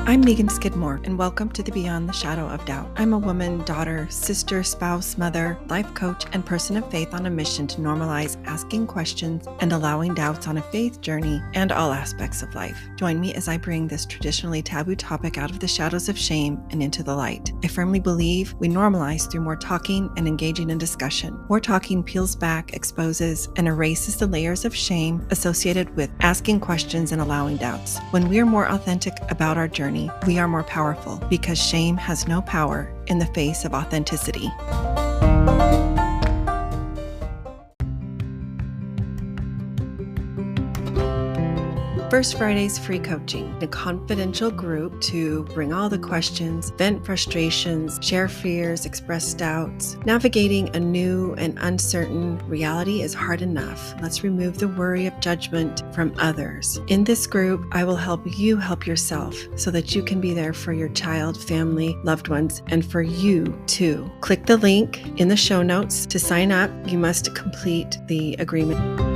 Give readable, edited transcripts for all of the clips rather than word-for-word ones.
I'm Megan Skidmore, and welcome to the Beyond the Shadow of Doubt. I'm a woman, daughter, sister, spouse, mother, life coach, and person of faith on a mission to normalize asking questions and allowing doubts on a faith journey and all aspects of life. Join me as I bring this traditionally taboo topic out of the shadows of shame and into the light. I firmly believe we normalize through more talking and engaging in discussion. More talking peels back, exposes, and erases the layers of shame associated with asking questions and allowing doubts. When we are more authentic about our journey, we are more powerful because shame has no power in the face of authenticity. First Friday's free coaching, a confidential group to bring all the questions, vent frustrations, share fears, express doubts. Navigating a new and uncertain reality is hard enough. Let's remove the worry of judgment from others. In this group, I will help you help yourself so that you can be there for your child, family, loved ones, and for you too. Click the link in the show notes to sign up. You must complete the agreement.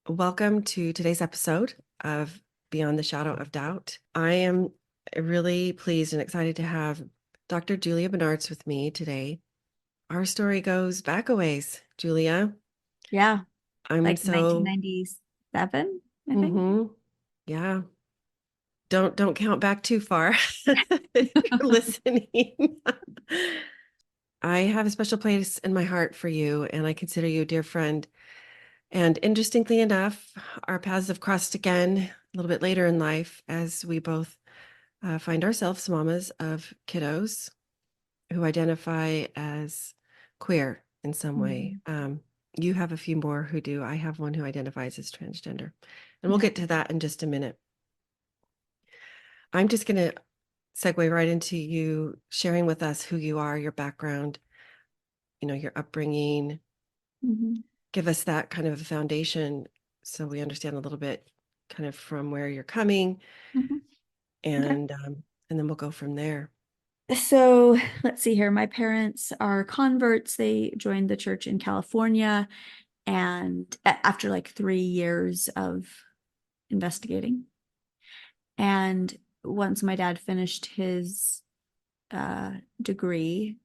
Welcome to today's episode of Beyond the Shadow of Doubt. I am really pleased and excited to have Dr. Julia Bernards with me today. Our story goes back a ways, Julia. Yeah, I'm like so 1997, I think. Yeah. Don't count back too far if you're listening. I have a special place in my heart for you, and I consider you a dear friend. And interestingly enough, our paths have crossed again a little bit later in life as we both find ourselves mamas of kiddos who identify as queer in some way. You have a few more who do. I have one who identifies as transgender. And we'll get to that in just a minute. I'm just going to segue right into you sharing with us who you are, your background, your upbringing. Give us that kind of a foundation so we understand a little bit kind of from where you're coming. And then we'll go from there. So let's see here. My parents are converts. They joined the church in California. And after like 3 years of investigating. And once my dad finished his degree,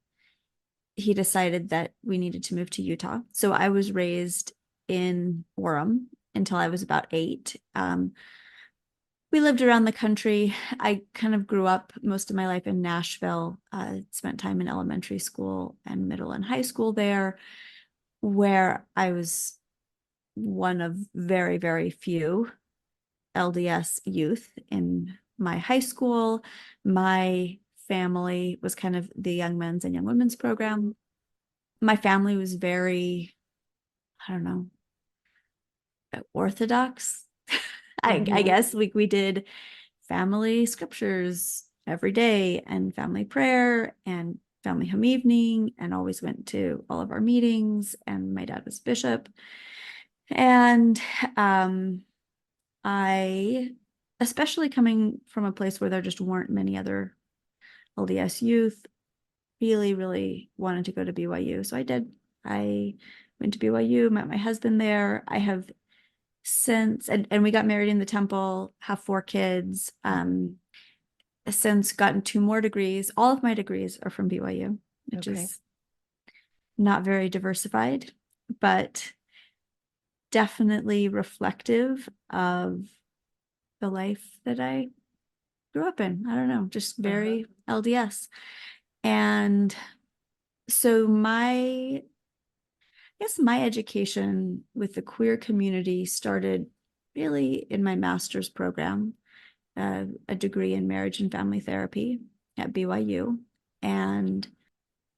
he decided that we needed to move to Utah. So I was raised in Orem until I was about 8. We lived around the country. I kind of grew up most of my life in Nashville, spent time in elementary school and middle and high school there, where I was one of very, very few LDS youth in my high school. My family was kind of the young men's and young women's program. My family was very, I don't know, orthodox. I guess we did family scriptures every day and family prayer and family home evening, and always went to all of our meetings, and my dad was bishop. And I, especially coming from a place where there just weren't many other LDS youth, really, really wanted to go to BYU. So I did. I went to BYU, met my husband there. I have since, and we got married in the temple, have 4 kids, since gotten 2 more degrees. All of my degrees are from BYU, which is not very diversified, but definitely reflective of the life that I grew up in. I don't know, just very LDS. And so my education with the queer community started really in my master's program, a degree in marriage and family therapy at BYU, and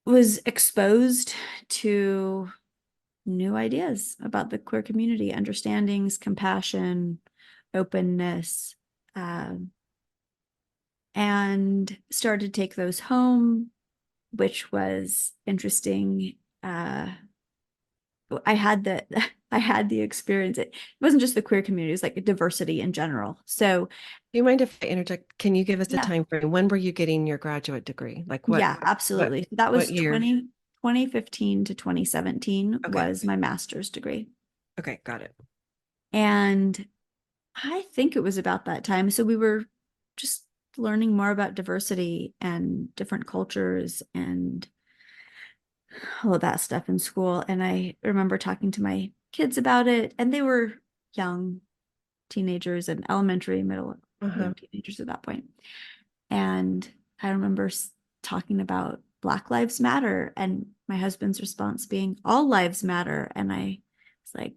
was exposed to new ideas about the queer community, understandings, compassion, openness, and started to take those home, which was interesting. I had the experience. It wasn't just the queer community, it was like diversity in general. So do you mind if I interject? Can you give us a time frame? When were you getting your graduate degree? Like what? Yeah, absolutely. That was what year? 2015 to 2017 was my master's degree. Okay, got it. And I think it was about that time. So we were just learning more about diversity and different cultures and all of that stuff in school. And I remember talking to my kids about it, and they were young teenagers and elementary, middle, Uh-huh. young teenagers at that point. And I remember talking about Black Lives Matter and my husband's response being all lives matter. And I was like,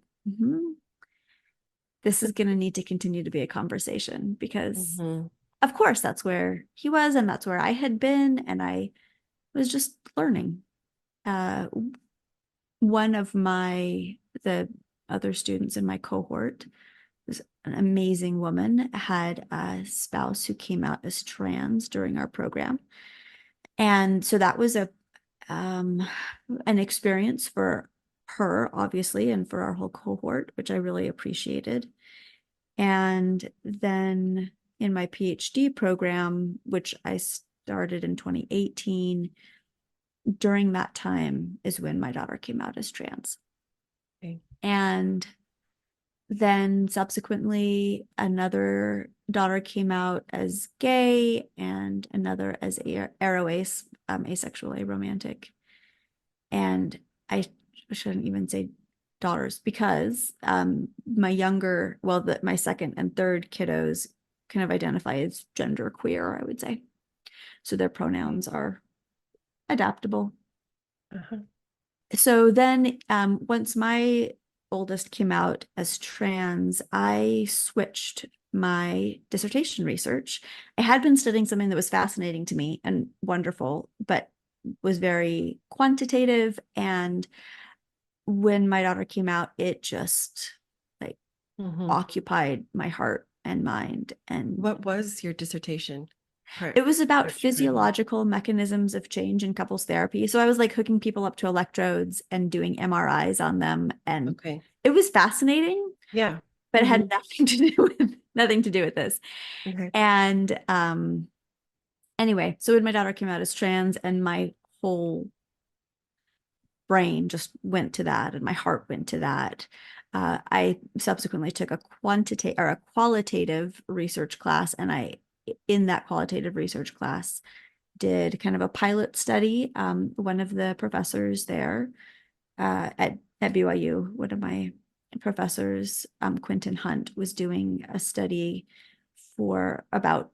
this is going to need to continue to be a conversation because, Mm-hmm. of course, that's where he was and that's where I had been. And I was just learning. Uh, one of the other students in my cohort was an amazing woman, had a spouse who came out as trans during our program. And so that was um, an experience for her, obviously, and for our whole cohort, which I really appreciated. And then in my PhD program, which I started in 2018, during that time is when my daughter came out as trans. Okay. And then subsequently, another daughter came out as gay and another as aroace, asexual, aromantic. And I shouldn't even say daughters because my second and third kiddos kind of identify as gender queer, I would say. So their pronouns are adaptable. Uh-huh. So then once my oldest came out as trans, I switched my dissertation research. I had been studying something that was fascinating to me and wonderful, but was very quantitative. And when my daughter came out, it just like Mm-hmm. occupied my heart and mind. And What was your dissertation? it was about Part trans. physiological mechanisms of change in couples therapy. So I was like hooking people up to electrodes and doing MRIs on them. And Okay. it was fascinating, Yeah. but it Mm-hmm. had nothing to do with this. Okay. And anyway, so when my daughter came out as trans and my whole brain just went to that and my heart went to that. I subsequently took a qualitative research class, and in that qualitative research class, did kind of a pilot study. One of the professors there at BYU, one of my professors, Quentin Hunt, was doing a study about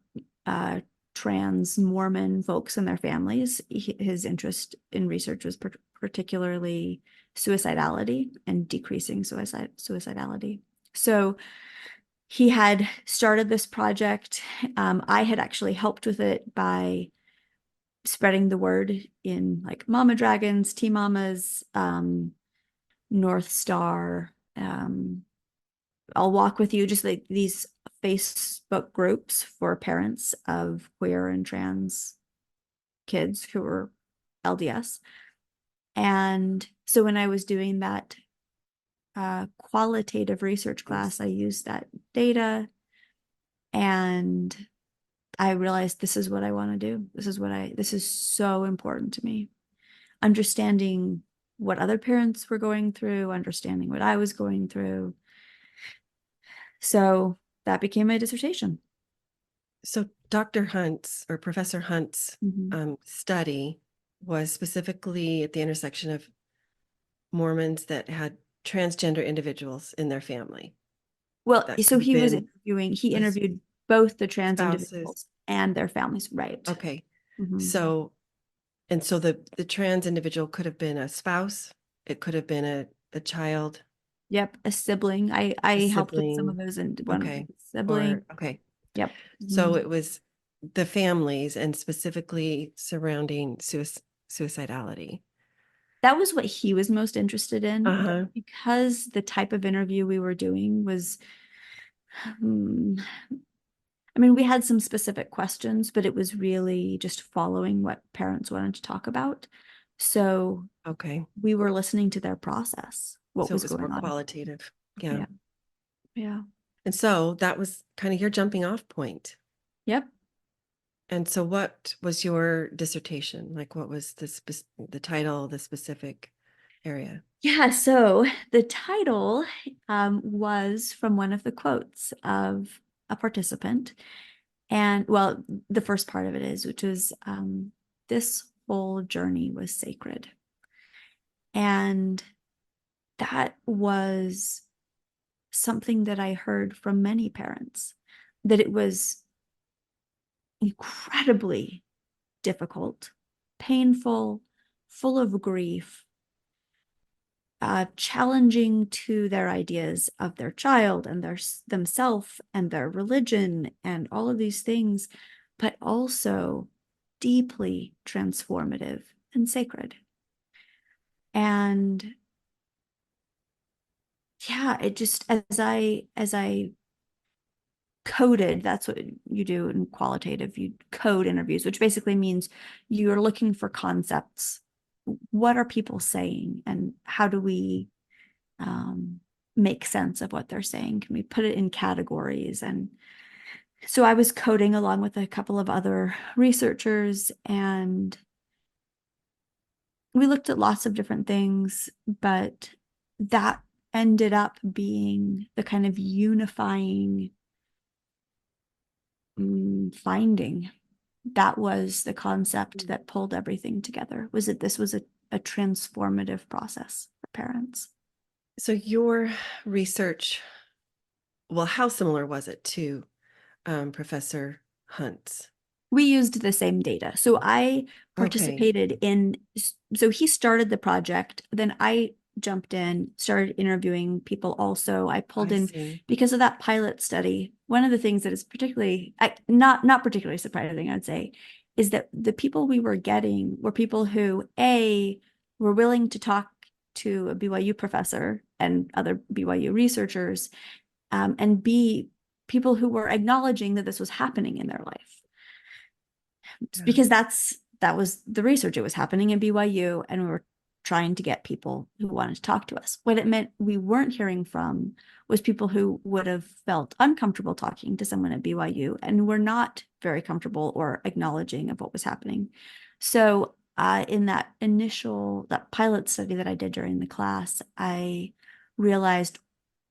trans Mormon folks and their families. His interest in research was particularly suicidality and decreasing suicidality. So he had started this project. I had actually helped with it by spreading the word in like Mama Dragons, Tea Mamas, North Star. I'll Walk With You, just like these Facebook groups for parents of queer and trans kids who were LDS. And so when I was doing that qualitative research class, I used that data, and I realized this is what I want to do. This is so important to me. Understanding what other parents were going through, understanding what I was going through. So that became my dissertation. So Dr. Hunt's or Professor Hunt's Mm-hmm. study was specifically at the intersection of Mormons that had transgender individuals in their family. Well, That so could have been he the interviewed both the trans spouses. individuals and their families, right? Okay. Mm-hmm. So, and so the trans individual could have been a spouse. It could have been a child, Yep, a sibling. I a helped with some of sibling. those, and one Okay. sibling. Or, okay. Yep. So Mm-hmm. it was the families and specifically surrounding suicidality. That was what he was most interested in, but Uh-huh. because the type of interview we were doing was, hmm, I mean, we had some specific questions, but it was really just following what parents wanted to talk about. So Okay. we were listening to their process, what So it was was more going on. qualitative. Yeah. Yeah. Yeah. And so that was kind of your jumping off point. Yep. And so what was your dissertation? Like what was the title, the specific area? Yeah, so the title was from one of the quotes of a participant. And well, the first part of it is, which was this whole journey was sacred. And that was something that I heard from many parents, that it was incredibly difficult, painful, full of grief, challenging to their ideas of their child and their themselves and their religion and all of these things, but also deeply transformative and sacred. And yeah, it just as I coded, that's what you do in qualitative, you code interviews, which basically means you're looking for concepts. What are people saying and how do we um, make sense of what they're saying? Can we put it in categories? And so I was coding along with a couple of other researchers, and we looked at lots of different things, but that ended up being the kind of unifying finding. That was the concept that pulled everything together, was that this was a transformative process for parents. So your research, well, how similar was it to Professor Hunt's? We used the same data. So I Okay, participated in, so he started the project, then I jumped in, started interviewing people also. I pulled I in see. because of that pilot study. One of the things that is particularly not particularly surprising, I'd say, is that the people we were getting were people who A, were willing to talk to a BYU professor and other BYU researchers, and B, people who were acknowledging that this was happening in their life, Yeah. because that was the research. It was happening in BYU, and we were trying to get people who wanted to talk to us. What it meant we weren't hearing from was people who would have felt uncomfortable talking to someone at BYU and were not very comfortable or acknowledging of what was happening. So in that pilot study that I did during the class, I realized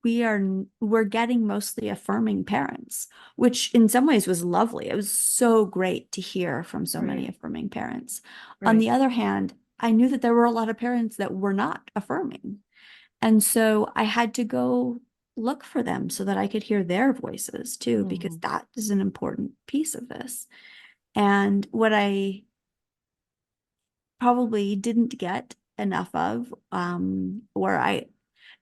we're getting mostly affirming parents, which in some ways was lovely. It was so great to hear from so many Right, affirming parents. On right. the other hand, I knew that there were a lot of parents that were not affirming. And so I had to go look for them so that I could hear their voices too, because Mhm. that is an important piece of this. And what I probably didn't get enough of, where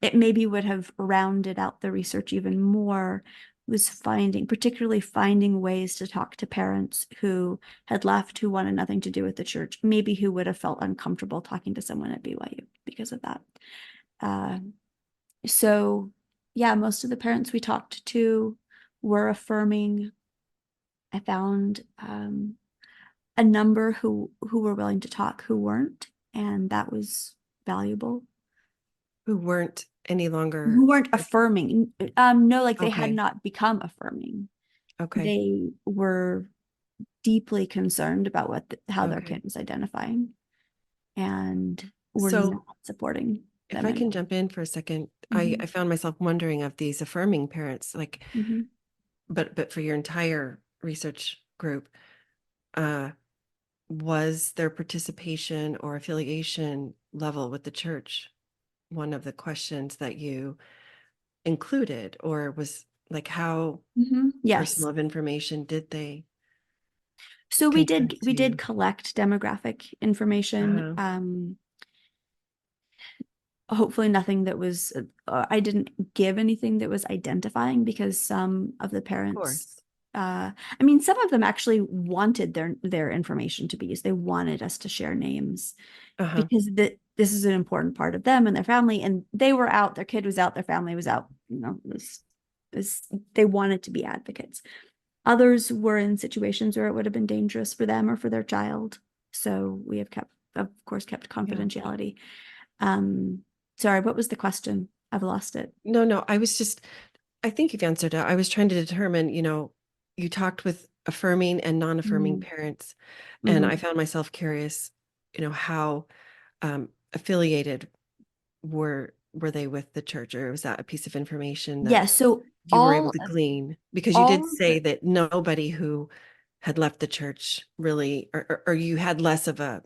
it maybe would have rounded out the research even more, was particularly finding ways to talk to parents who had left, who wanted nothing to do with the church, maybe who would have felt uncomfortable talking to someone at BYU because of that. Uh, so yeah, most of the parents we talked to were affirming. I found a number who were willing to talk who weren't, and that was valuable. Who weren't any longer Who weren't affirming. No, like they had okay, not become affirming. okay, They were deeply concerned about how their okay. kid was identifying and were So not supporting if them I can anymore. jump in for a second, I Mhm. found myself wondering of these affirming parents, like, Mhm. but for your entire research group, uh, was their participation or affiliation level with the church one of the questions that you included, or was like how Mhm. Yes. personal of information did they So we did confess we to did you? collect demographic information. Uh-huh. Hopefully nothing that was, I didn't give anything that was identifying, because some of the Of parents, course. I mean, some of them actually wanted their information to be used. They wanted us to share names Uh-huh. because this is an important part of them and their family, and they were out, their kid was out, their family was out, this they wanted to be advocates. Others were in situations where it would have been dangerous for them or for their child, so we have of course kept Yeah. confidentiality. um Sorry, what was the question? I've lost it. No, no, I think you've answered it. I was trying to determine, you talked with affirming and non-affirming Mm-hmm. parents, and I Mm-hmm. found myself curious, how affiliated were they with the church, or was that a piece of information that Yeah, so you were able to glean? Because you did all of say the that nobody who had left the church really, or you had less of a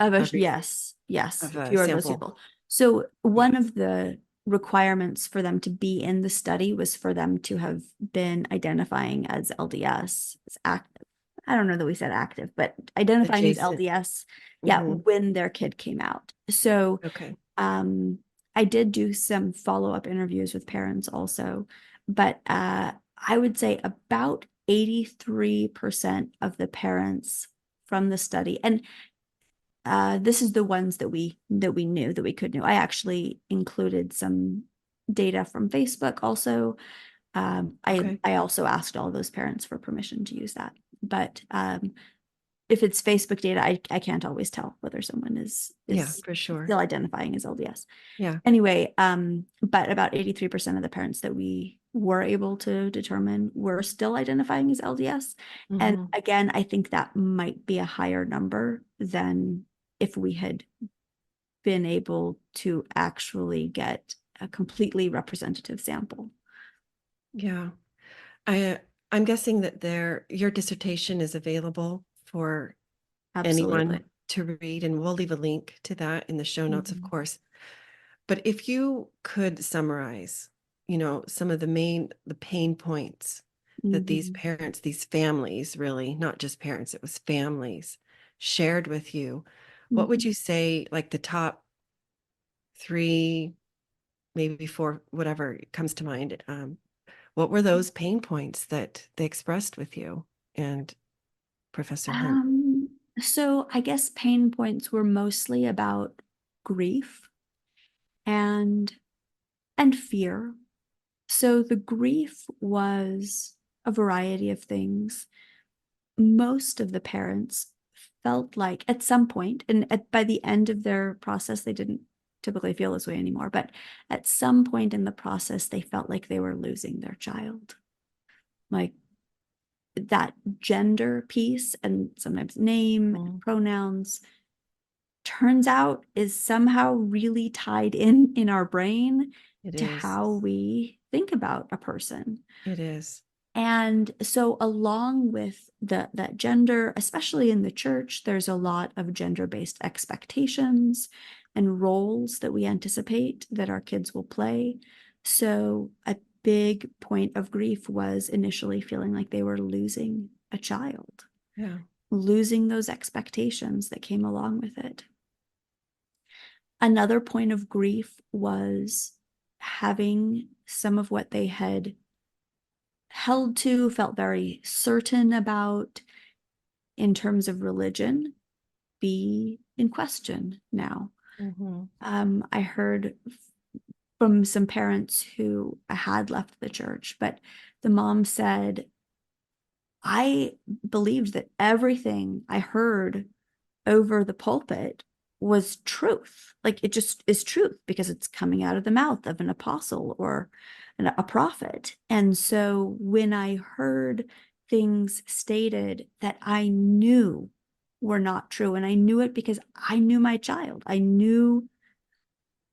of a, yes, of a fewer of those sample. people. So Yeah, one of the requirements for them to be in the study was for them to have been identifying as LDS, as active. I don't know that we said active, but identifying as adjacent. LDS, yeah, Hmm. when their kid came out. So Okay. um, I did do some follow-up interviews with parents also, but I would say about 83% of the parents from the study, and this is the ones that we knew that we could know. I actually included some data from Facebook also. Okay. I also asked all those parents for permission to use that, but if it's Facebook data, I can't always tell whether someone Yeah, is for sure. still identifying as LDS. Yeah. Anyway, but about 83% of the parents that we were able to determine were still identifying as LDS. And Hmm. again, I think that might be a higher number than if we had been able to actually get a completely representative sample. Yeah. I I'm guessing that your dissertation is available for anyone Absolutely. to read, and we'll leave a link to that in the show notes, of Mhm. course. But if you could summarize, some of the pain points that these Mhm. parents, these families, really, not just parents, it was families, shared with you, what would Mhm. you say, like the top three, maybe four, whatever comes to mind? What were those pain points that they expressed with you and Professor Hunt? Um, so I guess pain points were mostly about grief and fear. So the grief was a variety of things. Most of the parents felt like at some point, and by the end of their process, they didn't typically feel this way anymore, but at some point in the process, they felt like they were losing their child. Like that gender piece and sometimes name and Mm, pronouns turns out is somehow really tied in our brain it to is. how we think about a person. It is. And so along with that gender, especially in the church, there's a lot of gender-based expectations and roles that we anticipate that our kids will play. So a big point of grief was initially feeling like they were losing a child, Yeah. losing those expectations that came along with it. Another point of grief was having some of what they had held to, felt very certain about in terms of religion, be in question now. Hmm. I heard from some parents who had left the church, but the mom said, I believed that everything I heard over the pulpit was truth. Like it just is truth because it's coming out of the mouth of an apostle or a prophet. And so when I heard things stated that I knew were not true, and I knew it because I knew my child, I knew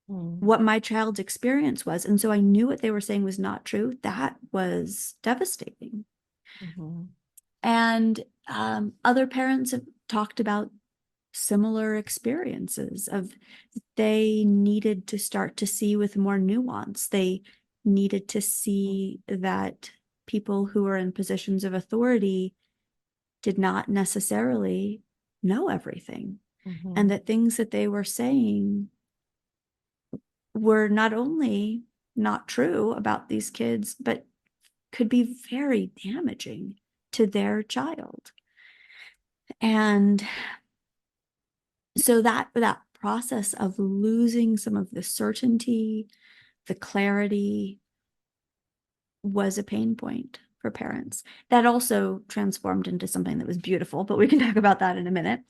Mm, what my child's experience was. And so I knew what they were saying was not true. That was devastating. hmm. And other parents have talked about similar experiences of they needed to start to see with more nuance. They needed to see that people who are in positions of authority did not necessarily know everything, and Hmm. that things that they were saying were not only not true about these kids, but could be very damaging to their child. And so that process of losing some of the certainty, the clarity was a pain point for parents. That also transformed into something that was beautiful, but we can talk about that in a minute.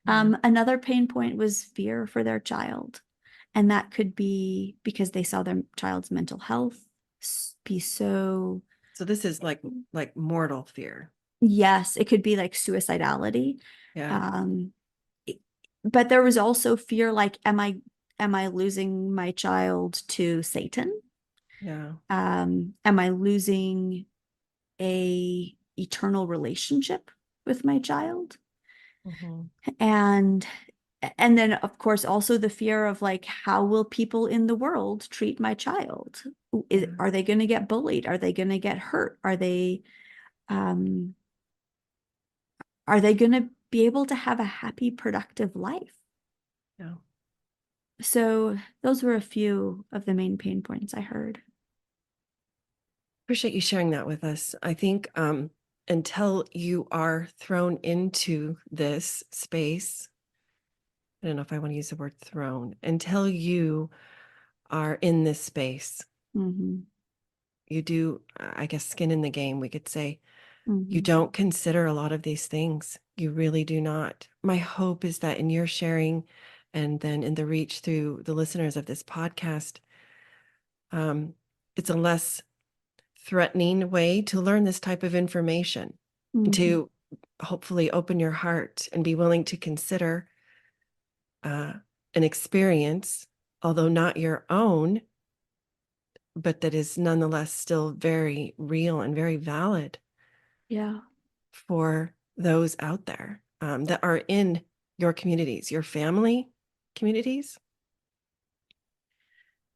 Yeah. Another pain point was fear for their child. And that could be because they saw their child's mental health be so, So this is like mortal fear. yes, it could be like suicidality. Yeah. Um, but there was also fear like, am I am I losing my child to Satan? Yeah. Am I losing a eternal relationship with my child? Mhm. And and then of course also the fear of like, how will people in the world treat my child? Yeah. Are they going to get bullied? Are they going to get hurt? Um are they going to be able to have a happy, productive life? Yeah. So those were a few of the main pain points I heard. Appreciate you sharing that with us. I think until you are thrown into this space, I don't know if I want to use the word thrown, until you are in this space, Mm-hmm. you do, I guess, skin in the game, we could say. You Mm-hmm. don't consider a lot of these things. You really do not. My hope is that in your sharing and then in the reach through the listeners of this podcast, um, it's a less threatening way to learn this type of information, Mm-hmm. to hopefully open your heart and be willing to consider uh, an experience, although not your own, but that is nonetheless still very real and very valid Yeah. for those out there that are in your communities, your family communities,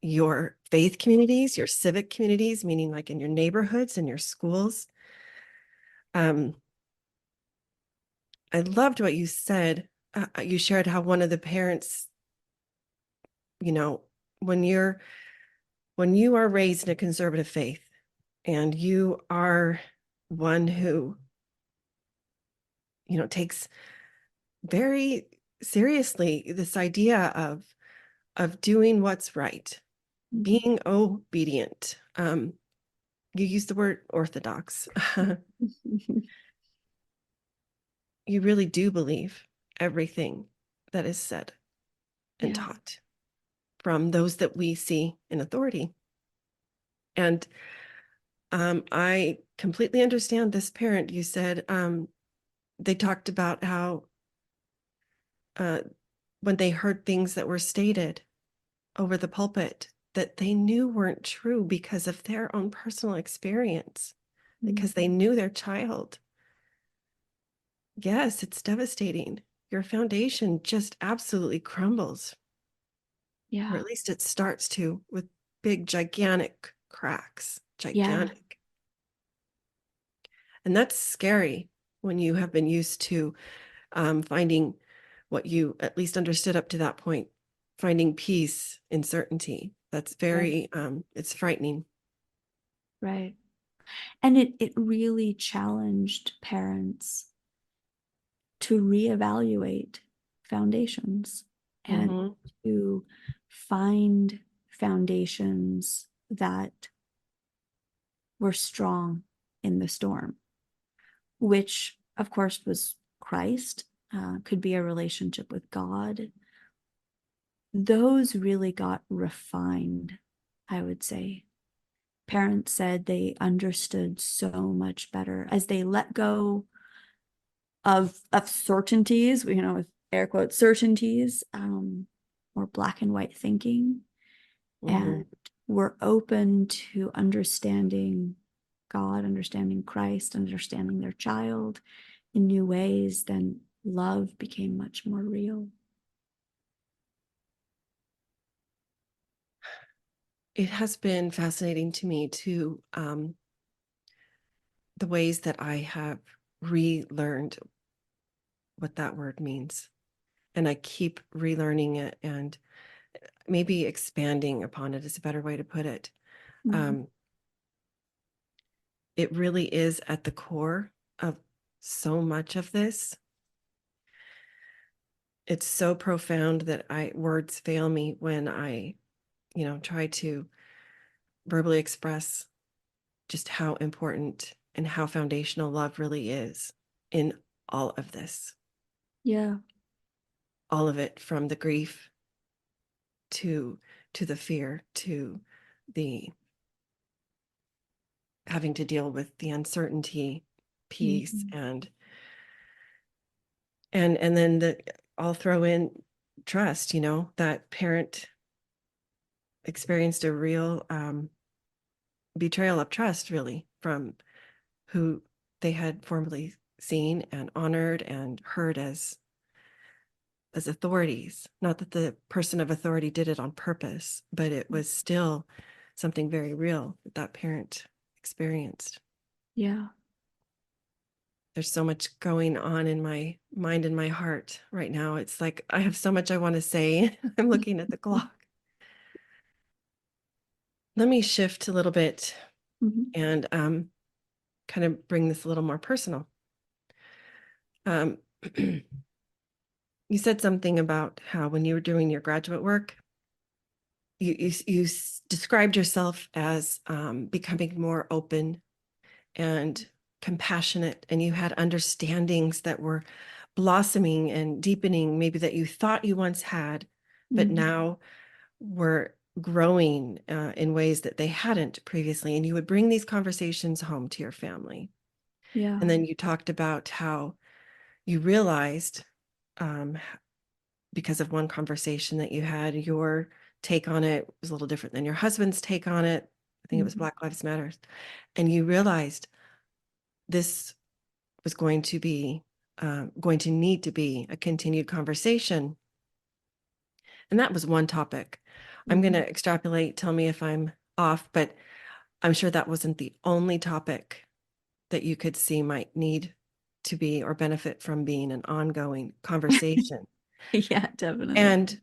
your faith communities, your civic communities, meaning like in your neighborhoods and your schools. Um, I loved what you said. You shared how one of the parents, you know, when you're when you are raised in a conservative faith and you are one who, takes very seriously this idea of doing what's right, being obedient. You use the word orthodox. You really do believe everything that is said and Yeah. taught from those that we see in authority. And I completely understand this parent. You said they talked about how uh, when they heard things that were stated over the pulpit that they knew weren't true because of their own personal experience, because they knew their child. Yes, it's devastating. Your foundation just absolutely crumbles, or Yeah. at least it starts to, with big, gigantic cracks, Yeah. gigantic. And that's scary when you have been used to finding what you at least understood up to that point, finding peace in certainty. That's Right. very, it's frightening. Right. And it really challenged parents to reevaluate foundations and Mm-hmm. to find foundations that were strong in the storm, which of course was Christ, could be a relationship with God. Those really got refined, I would say. Parents said they understood so much better as they let go of certainties, with air quotes certainties, or black and white thinking, Mm-hmm. and were open to understanding God, understanding Christ, understanding their child in new ways. Then love became much more real. It has been fascinating to me to the ways that I have relearned what that word means. And I keep relearning it and maybe expanding upon it is a better way to put it. Mhm. Um, it really is at the core of so much of this. It's so profound that words fail me when I, try to verbally express just how important and how foundational love really is in all of this. Yeah. All of it, from the grief to the fear to the having to deal with the uncertainty piece, Mhm. and then I'll throw in trust, that parent experienced a real betrayal of trust, really, from who they had formerly seen and honored and heard as authorities. Not that the person of authority did it on purpose, but it was still something very real that parent experienced. Yeah. There's so much going on in my mind and my heart right now. It's like I have so much I want to say. I'm looking at the clock. Let me shift a little bit Mhm. and kind of bring this a little more personal. Um, you said something about how when you were doing your graduate work, you described yourself as becoming more open and compassionate, and you had understandings that were blossoming and deepening, maybe that you thought you once had, but Mhm. now were growing in ways that they hadn't previously. And you would bring these conversations home to your family. Yeah. And then you talked about how you realized, because of one conversation that you had, your take on it was a little different than your husband's take on it. I think it was Mhm. Black Lives Matter. And you realized this was going to need to be a continued conversation. And that was one topic. I'm going Mhm. to extrapolate, tell me if I'm off, but I'm sure that wasn't the only topic that you could see might need to be or benefit from being an ongoing conversation. Yeah, definitely. And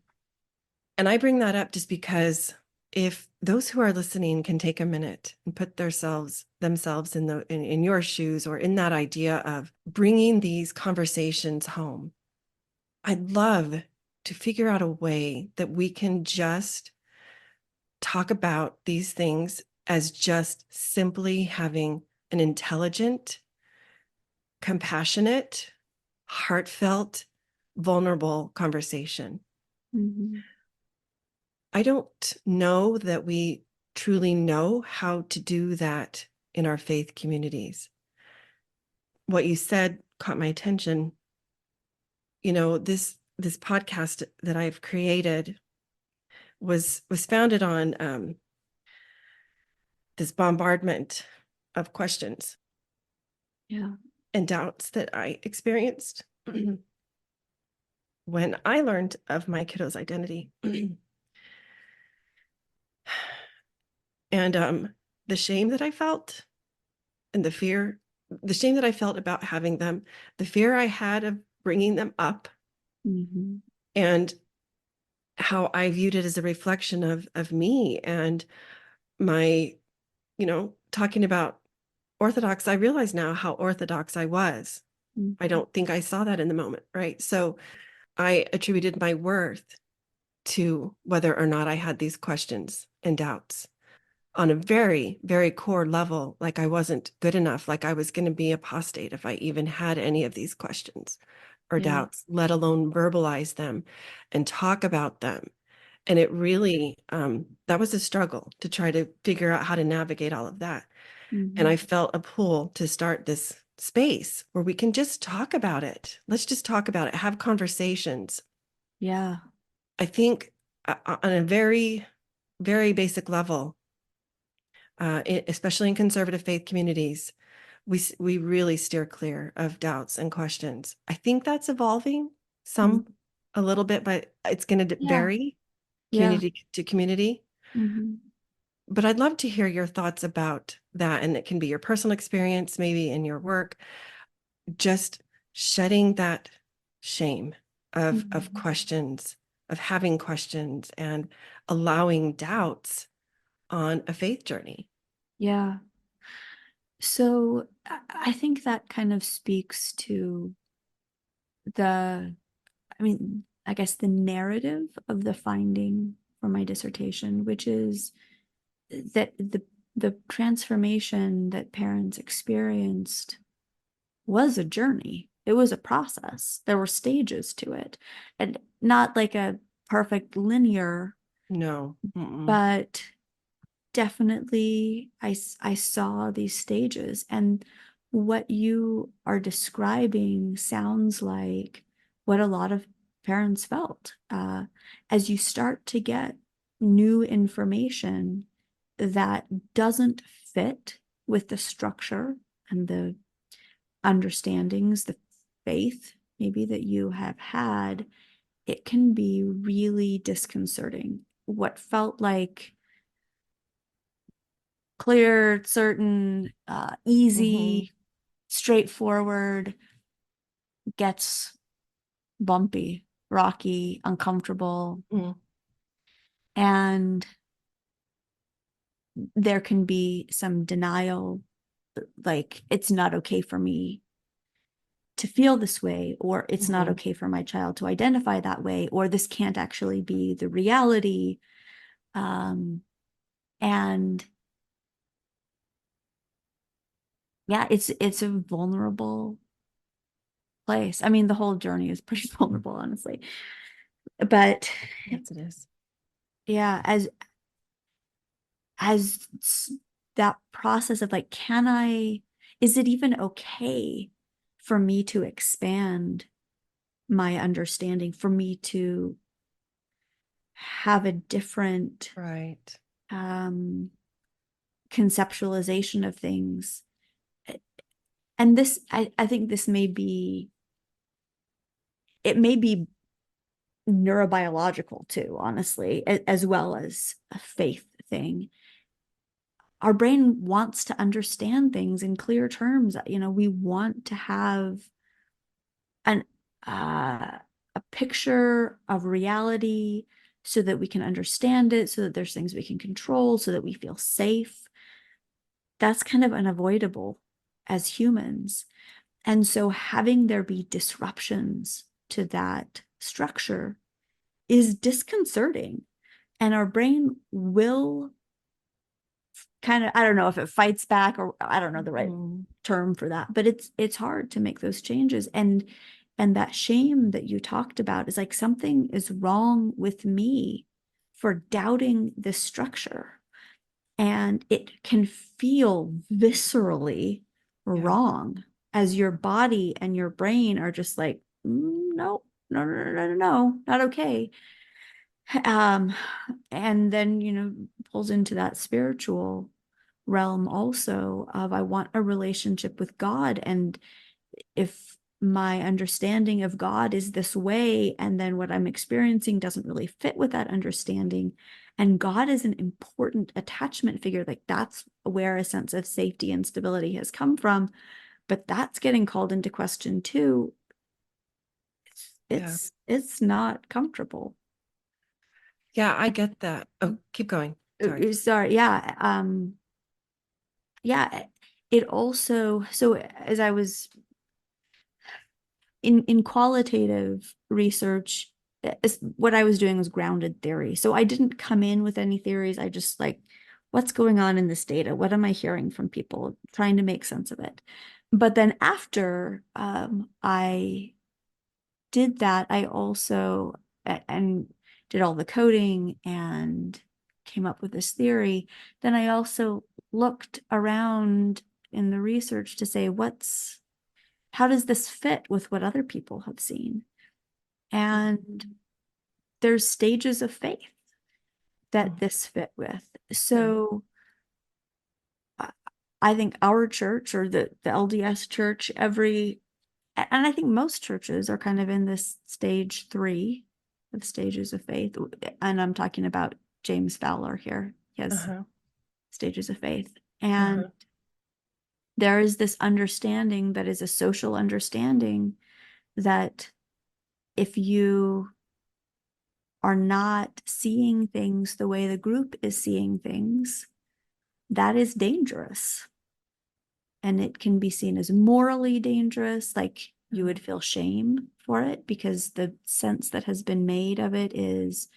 I bring that up just because if those who are listening can take a minute and put themselves in your shoes or in that idea of bringing these conversations home, I'd love to figure out a way that we can just talk about these things as just simply having an intelligent, compassionate, heartfelt, vulnerable conversation. Mhm. I don't know that we truly know how to do that in our faith communities. What you said caught my attention. This podcast that I've created was founded on this bombardment of questions Yeah. and doubts that I experienced when I learned of my kiddo's identity. And the shame that I felt and the shame that I felt about having them, the fear I had of bringing them up, Mhm. and how I viewed it as a reflection of me and my, talking about orthodox. I realize now how orthodox I was. I Mhm. don't think I saw that in the moment, right? So I attributed my worth to whether or not I had these questions and doubts on a very, very core level, like I wasn't good enough, like I was going to be apostate if I even had any of these questions or Yeah. doubts, let alone verbalize them and talk about them. And it really, that was a struggle to try to figure out how to navigate all of that. And I Mhm. felt a pull to start this space where we can just talk about it. Let's just talk about it, have conversations. Yeah. I think on a very, very basic level, especially in conservative faith communities, we really steer clear of doubts and questions. I think that's evolving Mhm. some a little bit, but it's going to Yeah. vary Yeah. community to community. Mhm. But I'd love to hear your thoughts about that, and it can be your personal experience, maybe in your work, just shedding that shame of Mhm. questions, of having questions, and allowing doubts on a faith journey. Yeah. So I think that kind of speaks to the, I mean, I guess the narrative of the finding for my dissertation, which is that the transformation that parents experienced was a journey. It was a process. There were stages to it, and not like a perfect linear, No. Mm-mm. but definitely I saw these stages, and what you are describing sounds like what a lot of parents felt. As you start to get new information that doesn't fit with the structure and the understandings, the faith maybe that you have had, it can be really disconcerting. What felt like clear, certain, easy, straightforward gets bumpy, rocky, uncomfortable. Mm-hmm. And there can be some denial, like it's not okay for me to feel this way, or it's not okay for my child to identify that way, or this can't actually be the reality. And yeah, it's a vulnerable place. I mean, the whole journey is pretty vulnerable, honestly. But Yes, it is. yeah, as that process of like, is it even okay for me to expand my understanding, for me to have a different Right. conceptualization of things? And this, I think this may be, it may be neurobiological too, honestly, as well as a faith thing. Our brain wants to understand things in clear terms. We want to have an a picture of reality so that we can understand it, so that there's things we can control, so that we feel safe. That's kind of unavoidable as humans. And so having there be disruptions to that structure is disconcerting. And our brain will kind of, I don't know if it fights back, or I don't know the right term for that, but it's hard to make those changes. And that shame that you talked about is like, something is wrong with me for doubting this structure. And it can feel viscerally wrong, as your body and your brain are just like, no, no, no, no, no, no, not okay. And then, pulls into that spiritual realm also of, I want a relationship with God. And if my understanding of God is this way, and then what I'm experiencing doesn't really fit with that understanding, and God is an important attachment figure, like that's where a sense of safety and stability has come from, but that's getting called into question too. It's not comfortable. Yeah, I get that. Oh, keep going. Sorry. Sorry. Yeah. It also, so as I was in qualitative research, what I was doing was grounded theory. So I didn't come in with any theories. I just like, what's going on in this data? What am I hearing from people? Trying to make sense of it. But then after I did that, I also and did all the coding and came up with this theory. Then I also looked around in the research to say, how does this fit with what other people have seen? And there's stages of faith that this fit with. So I think our church, or the LDS church, and I think most churches are kind of in this stage 3 of stages of faith. And I'm talking about James Fowler here. He has stages of faith. And there is this understanding that is a social understanding that if you are not seeing things the way the group is seeing things, that is dangerous. And it can be seen as morally dangerous, like you would feel shame for it, because the sense that has been made of it is,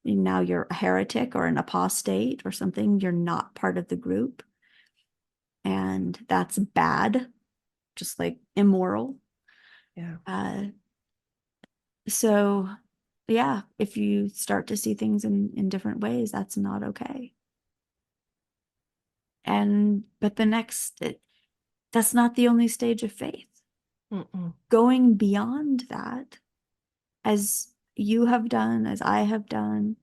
now you're a heretic or an apostate or something. You're not part of the group. And that's bad, just like immoral. So yeah, if you start to see things in different ways, that's not okay. But that's not the only stage of faith. Going beyond that, as you have done, as I have done,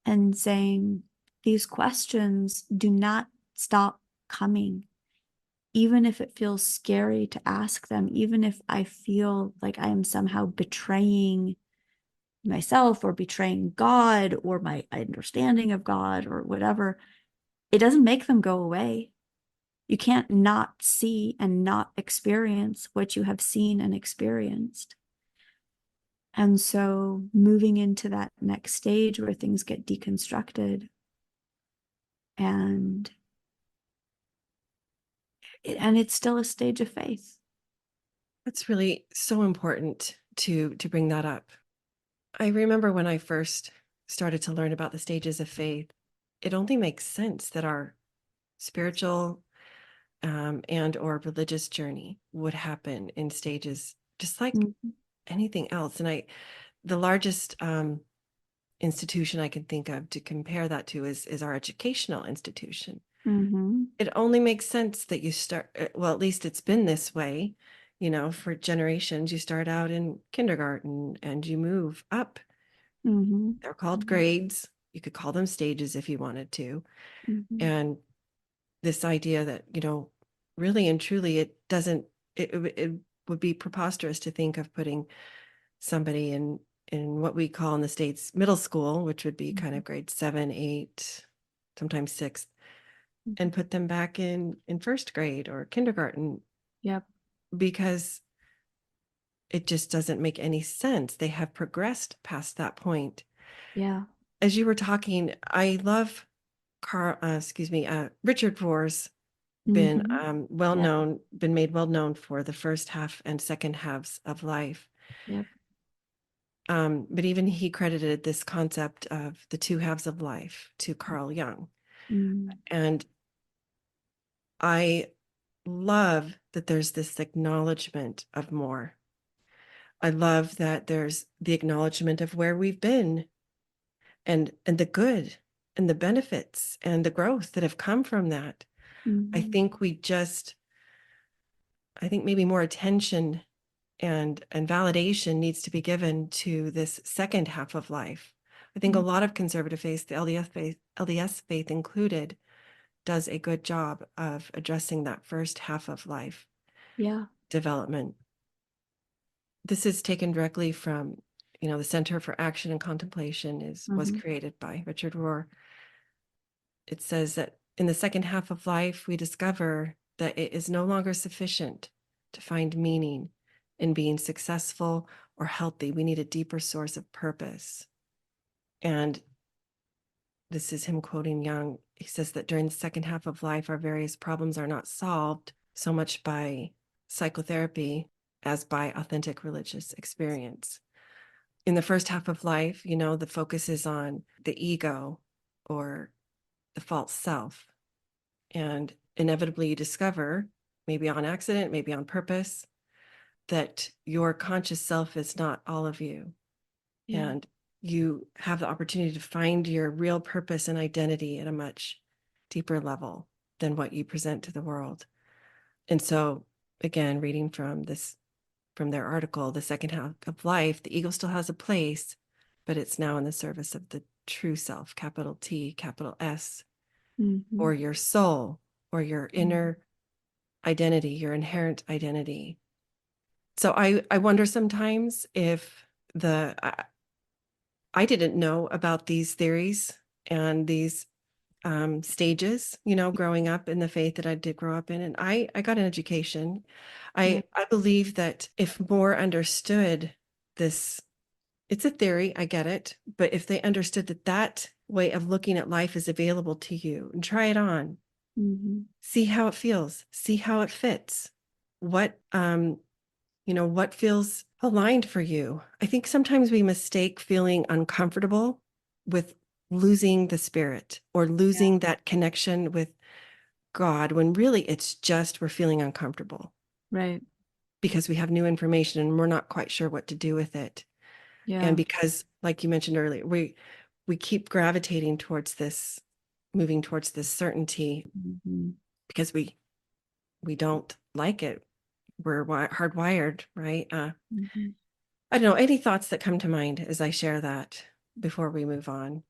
and saying these questions do not stop coming, even if it feels scary to ask them, even if I feel like I am somehow betraying myself or betraying God or my understanding of God or whatever. It doesn't make them go away. You can't not see and not experience what you have seen and experienced. And so moving into that next stage where things get deconstructed, and it's still a stage of faith. That's really so important to bring that up. I remember when I first started to learn about the stages of faith, it only makes sense that our spiritual and or religious journey would happen in stages, just like Mm-hmm. anything else. And the largest institution I can think of to compare that to is our educational institution. Mm-hmm. It only makes sense that you start, well, at least it's been this way, for generations. You start out in kindergarten and you move up. Mm-hmm. They're called grades. You could call them stages if you wanted to. Mm-hmm. And this idea that, really and truly it would be preposterous to think of putting somebody in what we call in the States middle school, which would be kind of grade 7, 8, sometimes 6th, and put them back in first grade or kindergarten. Yep. Because it just doesn't make any sense. They have progressed past that point. Yeah. As you were talking, I love Richard Rohr's been Mm-hmm. well Yep. known, been made well known for the first half and second halves of life. Yep. But even he credited this concept of the two halves of life to Carl Jung. Mm-hmm. And I love that there's this acknowledgement of more. I love that there's the acknowledgement of where we've been and the good and the benefits and the growth that have come from that. I Mm-hmm. think maybe more attention and validation needs to be given to this second half of life. I think a lot of conservative faiths, the LDS faith included, does a good job of addressing that first half of life Yeah. development. This is taken directly from, the Center for Action and Contemplation was Mm-hmm. created by Richard Rohr. It says that in the second half of life, we discover that it is no longer sufficient to find meaning in being successful or healthy. We need a deeper source of purpose. And this is him quoting Jung. He says that during the second half of life, our various problems are not solved so much by psychotherapy as by authentic religious experience. In the first half of life, the focus is on the ego or the false self. And inevitably you discover, maybe on accident, maybe on purpose, that your conscious self is not all of you. Yeah. And you have the opportunity to find your real purpose and identity at a much deeper level than what you present to the world. And so, again, reading from their article, The Second Half of Life, the ego still has a place, but it's now in the service of the true self, capital T, capital S, Mm-hmm. or your soul, or your inner identity, your inherent identity. So I wonder sometimes if I didn't know about these theories and these stages, growing up in the faith that I did grow up in. And I got an education. Yeah. I believe that if more understood this, it's a theory, I get it, but if they understood that way of looking at life is available to you, and try it on, Mm-hmm. see how it feels, see how it fits, what what feels aligned for you. I think sometimes we mistake feeling uncomfortable with losing the spirit or Yeah. losing that connection with God, when really it's just we're feeling uncomfortable Right. because we have new information and we're not quite sure what to do with it. And Yeah. because, like you mentioned earlier, we keep gravitating towards this, moving towards this certainty Mm-hmm. because we don't like it. We're hardwired, right? Mm-hmm. I don't know, any thoughts that come to mind as I share that before we move on?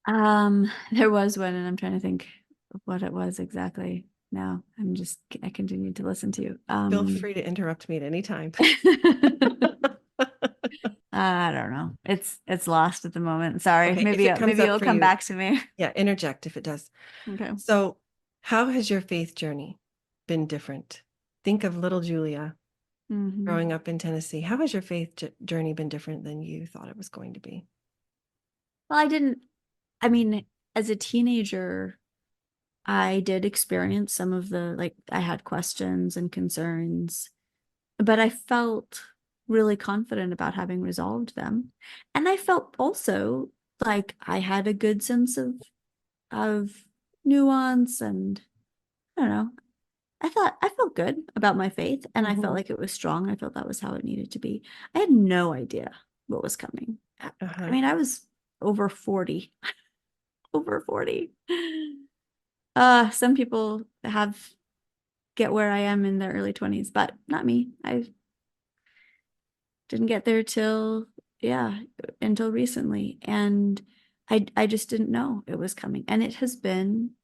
There was one, and I'm trying to think of what it was exactly. Now I continued to listen to you. Feel free to interrupt me at any time. I don't know. It's lost at the moment. Sorry. Okay, if it comes Maybe up it'll for come you, back to me. yeah, interject if it does. Okay. So, how has your faith journey been different? Think of little Julia Hmm. growing up in Tennessee. How has your faith journey been different than you thought it was going to be? Well, I mean, as a teenager, I did experience some of the, like, I had questions and concerns, but I felt really confident about having resolved them. And I felt also like I had a good sense of nuance, and I don't know. I felt good about my faith, and I felt Mhm. like it was strong. I felt that was how it needed to be. I had no idea what was coming. I Uh-huh. mean, I was over 40, over 40. Some people get where I am in their early 20s, but not me. I didn't get there till, yeah, until recently. And I just didn't know it was coming. And it has been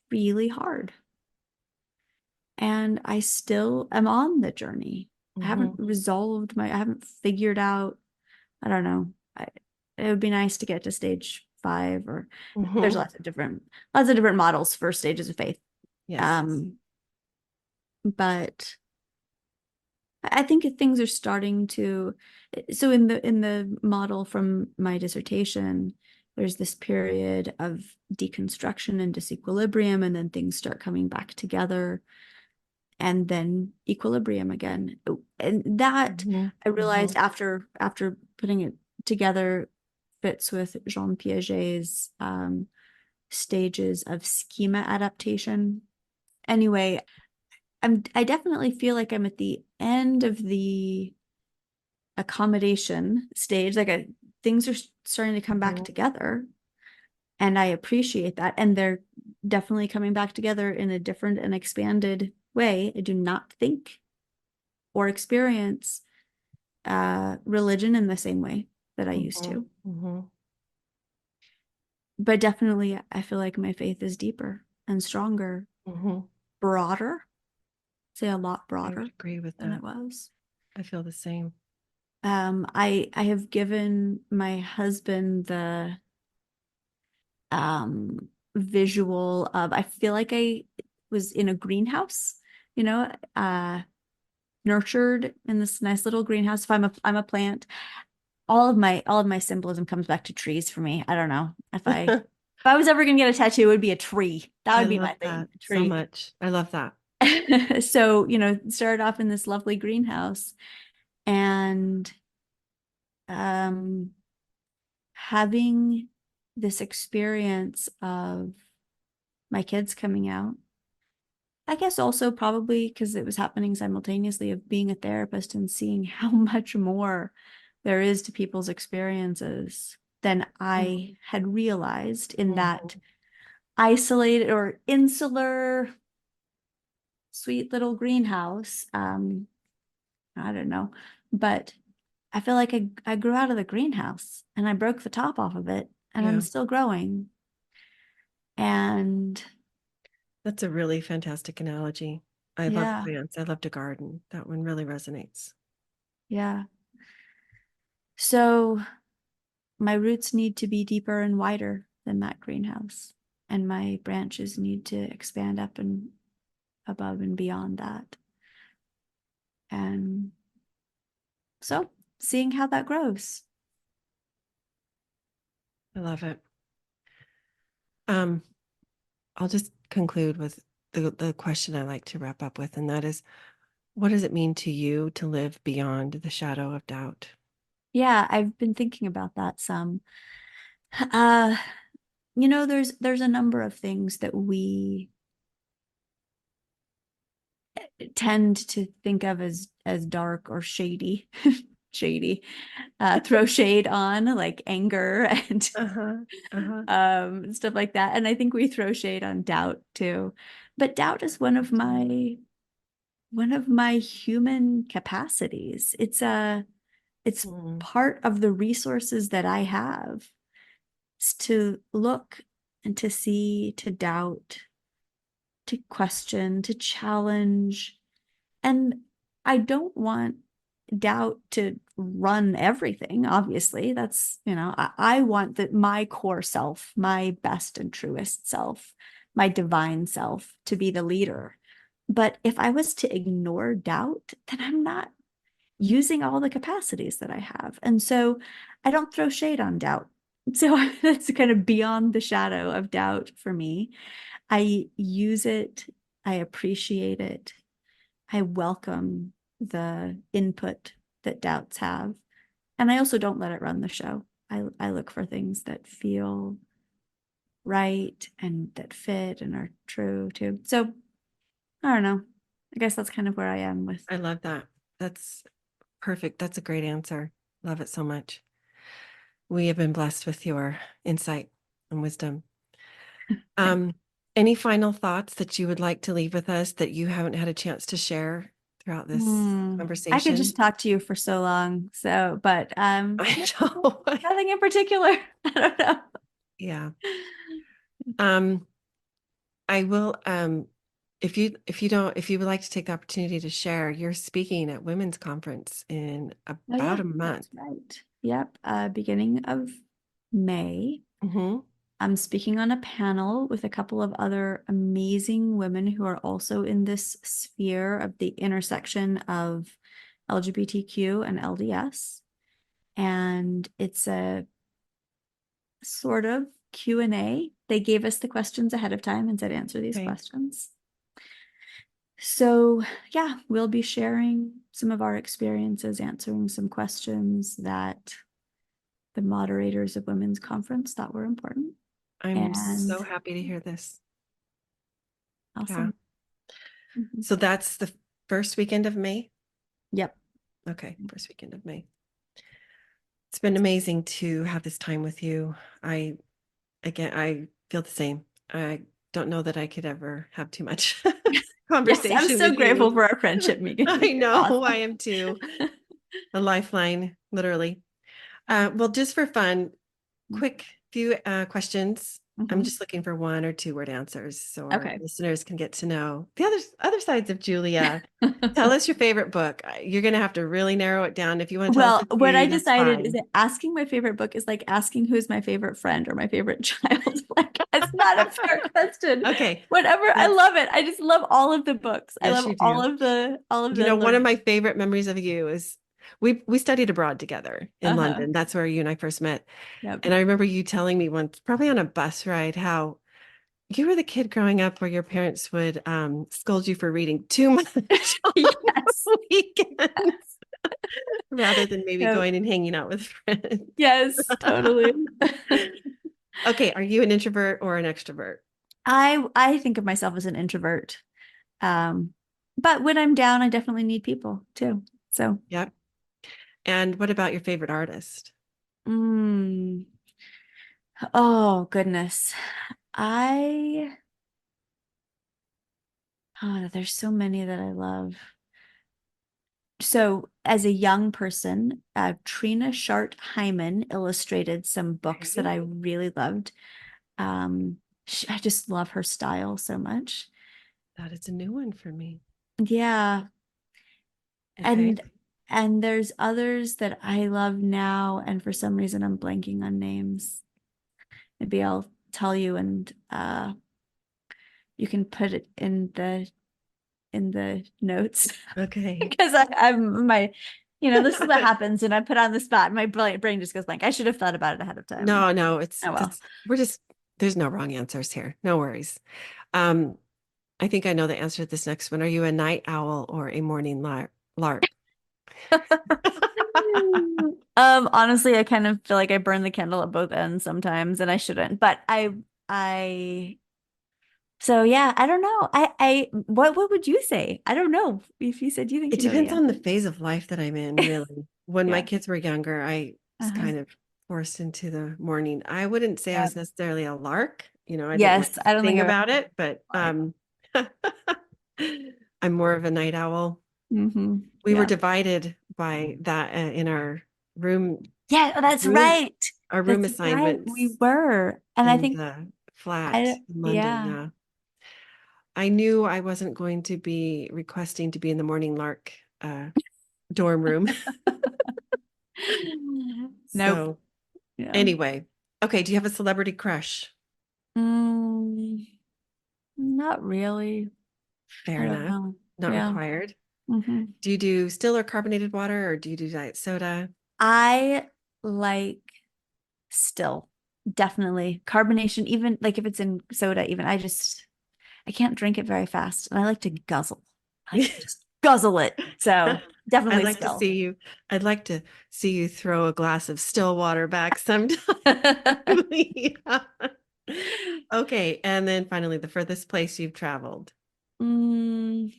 really hard. And I still am on the journey. Mhm. I haven't figured out, I don't know. It would be nice to get to stage 5, or there's Mhm. lots of different models for stages of faith. Yes. But I think things are starting to, so in the model from my dissertation, there's this period of deconstruction and disequilibrium, and then things start coming back together, and then equilibrium again. And that Mhm. I Mhm. realized after putting it together fits with Jean Piaget's stages of schema adaptation. Anyway, I definitely feel like I'm at the end of the accommodation stage. Things are starting to come back Mhm. together, and I appreciate that. And they're definitely coming back together in a different and expanded way. I do not think or experience religion in the same way that I used Mhm. to. Mhm. But definitely, I feel like my faith is deeper and stronger, Mhm. broader, say a lot I would broader agree with than that. it was. I feel the same. I have given my husband the visual of, I feel like I was in a greenhouse, you know, nurtured in this nice little greenhouse. If I'm a plant, all of my symbolism comes back to trees for me. I don't know. If I was ever gonna get a tattoo, it would be a tree. That I would be love my thing, that a so tree. much. I love that. So, started off in this lovely greenhouse, and um having this experience of my kids coming out. I guess also probably because it was happening simultaneously, of being a therapist and seeing how much more there is to people's experiences than I Mhm. had realized in that Mhm. isolated or insular, sweet little greenhouse. I don't know, but I feel like I grew out of the greenhouse and I broke the top off of it, and I'm Yeah. still growing. And That's a really fantastic analogy. I love yeah, plants. I love to garden. That one really resonates. yeah. So my roots need to be deeper and wider than that greenhouse, and my branches need to expand up and above and beyond that. And so seeing how that grows. I love it. Um, I'll just conclude with the question I like to wrap up with, and that is, what does it mean to you to live beyond the shadow of doubt? Yeah, I've been thinking about that some. Uh, there's a number of things that we tend to think of as dark or shady, shady, throw shade on, like anger and Uh-huh. Uh-huh. stuff like that. And I think we throw shade on doubt too. But doubt is one of my human capacities. It's a It's Mm. part of the resources that I have to look and to see, to doubt, to question, to challenge. And I don't want doubt to run everything, obviously. That's, I want that my core self, my best and truest self, my divine self to be the leader. But if I was to ignore doubt, then I'm not using all the capacities that I have. And so I don't throw shade on doubt. So that's kind of beyond the shadow of doubt for me. I use it, I appreciate it, I welcome the input that doubts have. And I also don't let it run the show. I look for things that feel right and that fit and are true too. So I don't know. I guess that's kind of where I am with. I love that. That's perfect. That's a great answer. Love it so much. We have been blessed with your insight and wisdom. Um, any final thoughts that you would like to leave with us that you haven't had a chance to share throughout this I could just conversation? talk to you for so long. So, but I know. nothing in particular. I don't know. Yeah. Um, I will, if you would like to take the opportunity to share, you're speaking at Women's Conference in Oh about yeah, a month. that's right. Yep. Beginning of May. Hmm. I'm speaking on a panel with a couple of other amazing women who are also in this sphere of the intersection of LGBTQ and LDS. And it's a sort of Q&A. They gave us the questions ahead of time and said, answer these Okay. questions. So yeah, we'll be sharing some of our experiences, answering some questions that the moderators of Women's Conference thought were important. I'm And so happy to hear this. Yeah. awesome. Mhm. So that's the first weekend of May. Yep. Okay. First weekend of May. It's been amazing to have this time with you. I feel the same. I don't know that I could ever have too much Yes, I'm conversation so with grateful you. for our friendship, Megan. I You're know, I awesome. am too. A lifeline, literally. Well, just for fun, quick few questions. I'm Mhm. just looking for 1 or 2 word answers so our Okay. listeners can get to know the other sides of Julia. Tell us your favorite book. You're going to have to really narrow it down. If you want to tell us Well, a what I few, that's decided is fine. that asking my favorite book is like asking who's my favorite friend or my favorite child. Like, it's not a fair question. Okay, Whatever, I let's. love it. I just love all of the books. I Yes, love you all do. of the One of learning. my favorite memories of you is we studied abroad together in Uh-huh. London. That's where you and I first met. Yep. And I remember you telling me once, probably on a bus ride, how you were the kid growing up where your parents would scold you for reading too much on Yes. the weekends rather than maybe Yep. going and hanging out with friends. Yes, totally. Okay, are you an introvert or an extrovert? I think of myself as an introvert. Um, but when I'm down, I definitely need people too. So, Yep. And what about your favorite artist? mm, oh goodness. I, there's so many that I love. So, as a young person, Trina Shart Hyman illustrated some books that Okay. I really loved. I just love her style so much. That is a new one for me. Yeah, Okay. and there's others that I love now, and for some reason I'm blanking on names. Maybe I'll tell you, and you can put it in the notes Okay. because I'm my, this is what happens when I put on the spot. My brain just goes blank. I should have thought about it ahead of time. No, no, Oh well. we're just, there's no wrong answers here. No worries. Um, I think I know the answer to this next one. Are you a night owl or a morning lark? Honestly, I kind of feel like I burn the candle at both ends sometimes, and I shouldn't. But I. So yeah, I don't know. What would you say? I don't know. If you said you think It you know the depends on the answer. phase of life that I'm in, really. When my Yeah. kids were younger, I was Uh-huh. kind of forced into the morning. I wouldn't say I Yeah. was necessarily a lark. I didn't like Yes, to I don't think sing I've about it, but ever. I'm more of a night owl. Mm-hmm. We were Yeah. divided by that in our room Yeah, oh, that's room right. our room That's right. We assignments were. And I in think the flat in London. yeah. Yeah. I knew I wasn't going to be requesting to be in the Morning Lark dorm room. Nope. So Yeah. anyway, okay. Do you have a celebrity crush? Mm, not really. I Fair don't enough. know. Not Yeah. required. hmm Do you do still or carbonated water, or do you do diet soda? I like still definitely carbonation, even like if it's in soda, even I can't drink it very fast and I like to guzzle. I like to just guzzle it. So I'd definitely like to still. see you. I'd like to see you throw a glass of still water back sometime. Yeah. Okay, and then finally, the furthest place you've traveled. Mm,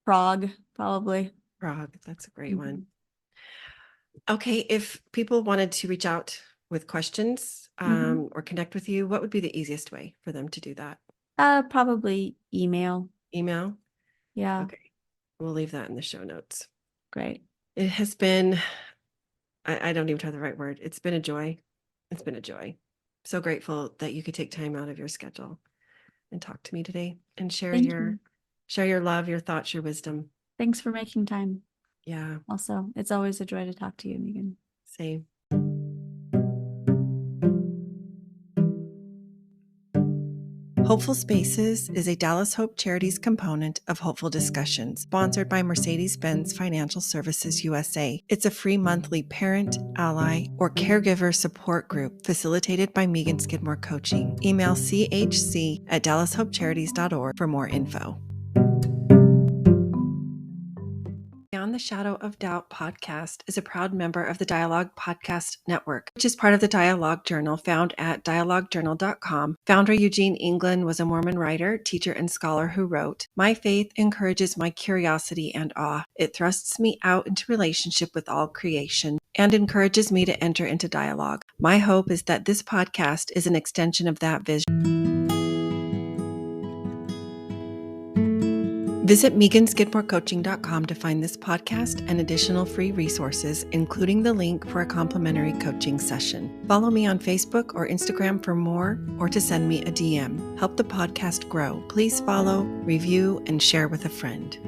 Prague, probably. Prague. That's a great one. Mhm. Okay, if people wanted to reach out with questions Mhm. or connect with you, what would be the easiest way for them to do that? Probably email. Email? Yeah, Okay, we'll leave that in the show notes. great. It has been, I don't even have the right word. It's been a joy. It's been a joy. So grateful that you could take time out of your schedule and talk to me today and Thank you. share your love, your thoughts, your wisdom. Thanks for making time. Yeah, Also, it's always a joy to talk to you, Megan. same. Hopeful Spaces is a Dallas Hope Charities component of Hopeful Discussions, sponsored by Mercedes-Benz Financial Services USA. It's a free monthly parent, ally, or caregiver support group facilitated by Megan Skidmore Coaching. Email chc@dallashopecharities.org for more info. Beyond the Shadow of Doubt podcast is a proud member of the Dialogue Podcast Network, which is part of the Dialogue Journal found at dialoguejournal.com. Founder Eugene England was a Mormon writer, teacher, and scholar who wrote, "My faith encourages my curiosity and awe. It thrusts me out into relationship with all creation and encourages me to enter into dialogue. My hope is that this podcast is an extension of that vision." Visit meganskidmorecoaching.com to find this podcast and additional free resources, including the link for a complimentary coaching session. Follow me on Facebook or Instagram for more or to send me a DM. Help the podcast grow. Please follow, review, and share with a friend.